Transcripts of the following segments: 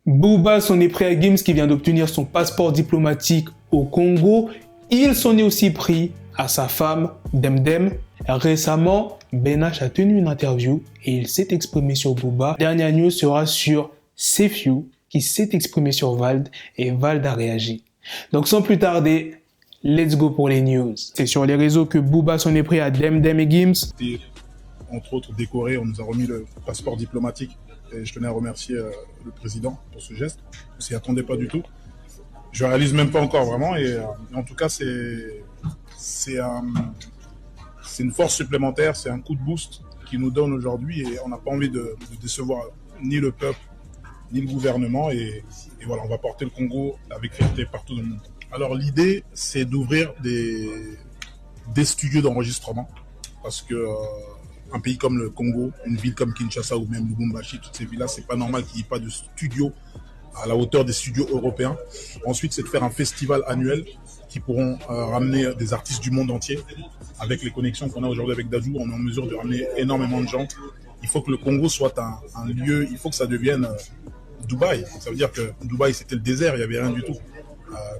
Booba s'en est pris à Gims qui vient d'obtenir son passeport diplomatique au Congo. Il s'en est aussi pris à sa femme, Demdem. Récemment, Ben-H a tenu une interview et il s'est exprimé sur Booba. Dernière news sera sur Sefiu qui s'est exprimé sur Vald et Vald a réagi. Donc sans plus tarder, let's go pour les news. C'est sur les réseaux que Booba s'en est pris à Demdem et Gims. Entre autres décoré, on nous a remis le passeport diplomatique et je tenais à remercier le président pour ce geste. On s'y attendait pas du tout. Je réalise même pas encore vraiment et en tout cas c'est une force supplémentaire, c'est un coup de boost qui nous donne aujourd'hui et on n'a pas envie de décevoir ni le peuple ni le gouvernement et voilà, on va porter le Congo avec fierté partout dans le monde. Alors l'idée c'est d'ouvrir des studios d'enregistrement parce que un pays comme le Congo, une ville comme Kinshasa ou même Lubumbashi, toutes ces villes-là, c'est pas normal qu'il n'y ait pas de studio à la hauteur des studios européens. Ensuite, c'est de faire un festival annuel qui pourront ramener des artistes du monde entier. Avec les connexions qu'on a aujourd'hui avec Dadju, on est en mesure de ramener énormément de gens. Il faut que le Congo soit un lieu, il faut que ça devienne Dubaï. Ça veut dire que Dubaï, c'était le désert, il n'y avait rien du tout.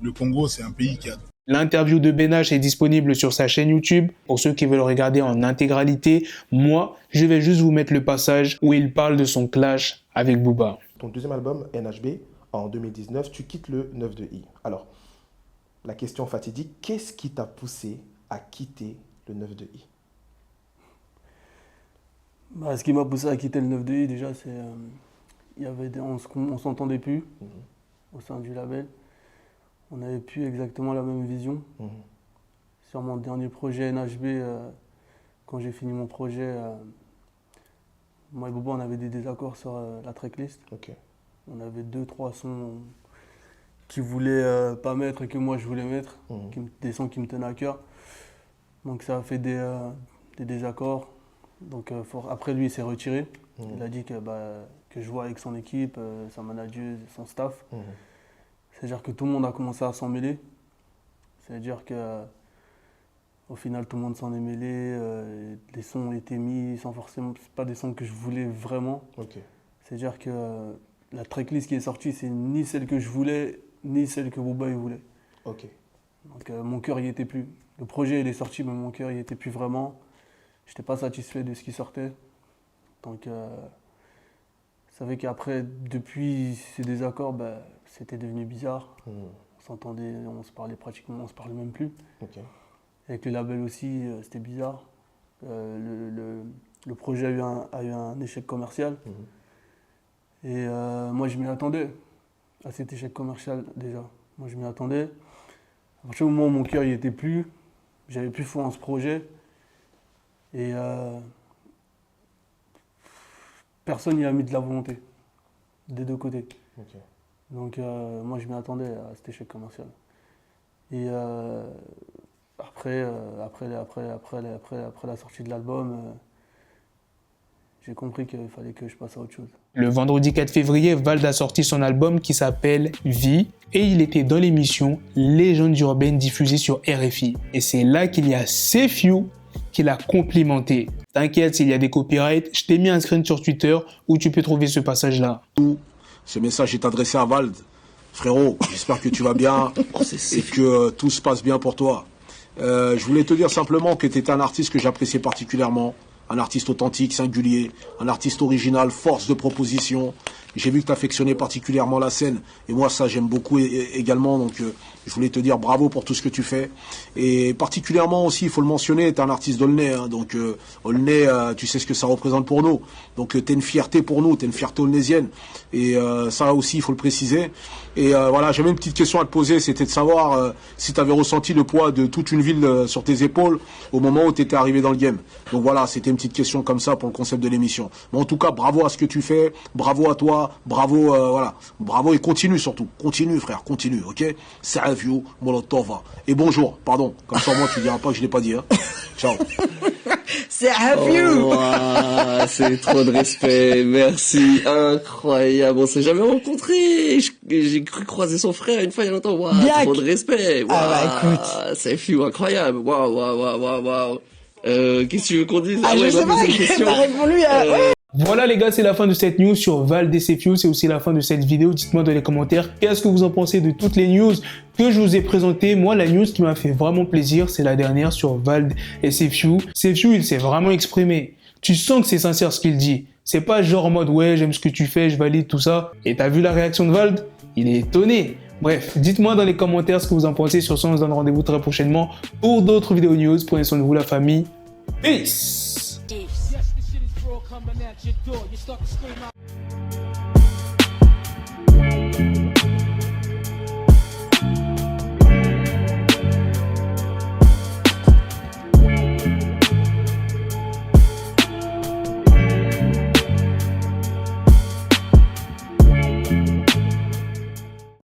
Le Congo, c'est un pays qui a... L'interview de Ben-H est disponible sur sa chaîne YouTube. Pour ceux qui veulent regarder en intégralité, moi, je vais juste vous mettre le passage où il parle de son clash avec Booba. Ton deuxième album, NHB, en 2019, tu quittes le 9 de I. Alors, la question fatidique, qu'est-ce qui t'a poussé à quitter le 9 de I? Ce qui m'a poussé à quitter le 9 de I, déjà, c'est... on s'entendait plus au sein du label. On n'avait plus exactement la même vision. Sur mon dernier projet NHB, quand j'ai fini mon projet, moi et Booba, on avait des désaccords sur la tracklist. Okay. On avait 2-3 sons qu'il voulait pas mettre et que moi je voulais mettre, des sons qui me tenaient à cœur. Donc ça a fait des désaccords. Donc après lui, il s'est retiré. Il a dit que je vois avec son équipe, son manager, son staff. C'est-à-dire que tout le monde a commencé à s'en mêler. C'est-à-dire que au final, tout le monde s'en est mêlé. Les sons ont été mis sans forcément... C'est pas des sons que je voulais vraiment. Okay. C'est-à-dire que la tracklist qui est sortie, c'est ni celle que je voulais, ni celle que Booba il voulait. Okay. Donc mon cœur y était plus. Le projet il est sorti, mais mon cœur y était plus vraiment. J'étais pas satisfait de ce qui sortait. Donc je savais qu'après, depuis ces désaccords, c'était devenu bizarre. On s'entendait, on se parlait pratiquement, on se parlait même plus. Okay. Avec le label aussi, c'était bizarre. Le projet a eu un échec commercial. Et moi, je m'y attendais à cet échec commercial déjà. Moi, je m'y attendais. À partir du moment où mon cœur n'y était plus, j'avais plus foi en ce projet. Et personne n'y a mis de la volonté, des deux côtés. Okay. Donc moi, je m'y attendais à cet échec commercial. Et après la sortie de l'album, j'ai compris qu'il fallait que je passe à autre chose. Le vendredi 4 février, Vald a sorti son album qui s'appelle Vie et il était dans l'émission Légende urbaine diffusée sur RFI. Et c'est là qu'il y a Sefiu qui l'a complimenté. T'inquiète, s'il y a des copyrights, je t'ai mis un screen sur Twitter où tu peux trouver ce passage-là. Ce message est adressé à Vald. Frérot, j'espère que tu vas bien et que tout se passe bien pour toi. Je voulais te dire simplement que tu es un artiste que j'appréciais particulièrement. Un artiste authentique, singulier, un artiste original, force de proposition. J'ai vu que tu affectionnais particulièrement la scène. Et moi, ça, j'aime beaucoup également. Donc, je voulais te dire bravo pour tout ce que tu fais. Et particulièrement aussi, il faut le mentionner, tu es un artiste d'Aulnay. Hein, donc, Aulnay, tu sais ce que ça représente pour nous. Donc, tu es une fierté pour nous, tu es une fierté aulnaisienne. Et ça aussi, il faut le préciser. Et voilà, j'avais une petite question à te poser. C'était de savoir si tu avais ressenti le poids de toute une ville sur tes épaules au moment où tu étais arrivé dans le game. Donc voilà, c'était une petite question comme ça pour le concept de l'émission. Mais en tout cas, bravo à ce que tu fais. Bravo à toi. Bravo, voilà. Bravo et continue surtout. Continue, frère. Continue, ok? Salut, Molotova. Et bonjour, pardon. Comme ça, moi, tu diras pas que je l'ai pas dit, hein. Ciao. Oh, c'est trop de respect, merci, incroyable, on s'est jamais rencontrés, j'ai cru croiser son frère une fois il y a longtemps, wow, trop de respect, wow, écoute. C'est fou, incroyable, waouh. Qu'est-ce que tu veux qu'on dise? Je sais pas, t'as répondu à... Voilà les gars, c'est la fin de cette news sur Vald et Cefiu, c'est aussi la fin de cette vidéo. Dites-moi dans les commentaires qu'est-ce que vous en pensez de toutes les news que je vous ai présentées. Moi, la news qui m'a fait vraiment plaisir, c'est la dernière sur Vald et Cefiu. Cefiu, il s'est vraiment exprimé. Tu sens que c'est sincère ce qu'il dit. C'est pas genre en mode ouais, j'aime ce que tu fais, je valide tout ça. Et t'as vu la réaction de Vald? Il est étonné. Bref, dites-moi dans les commentaires ce que vous en pensez. Sur ce, on se donne rendez-vous très prochainement pour d'autres vidéos news. Prenez soin de vous la famille. Peace! Yes, the shit is raw coming at your door. You start to scream out.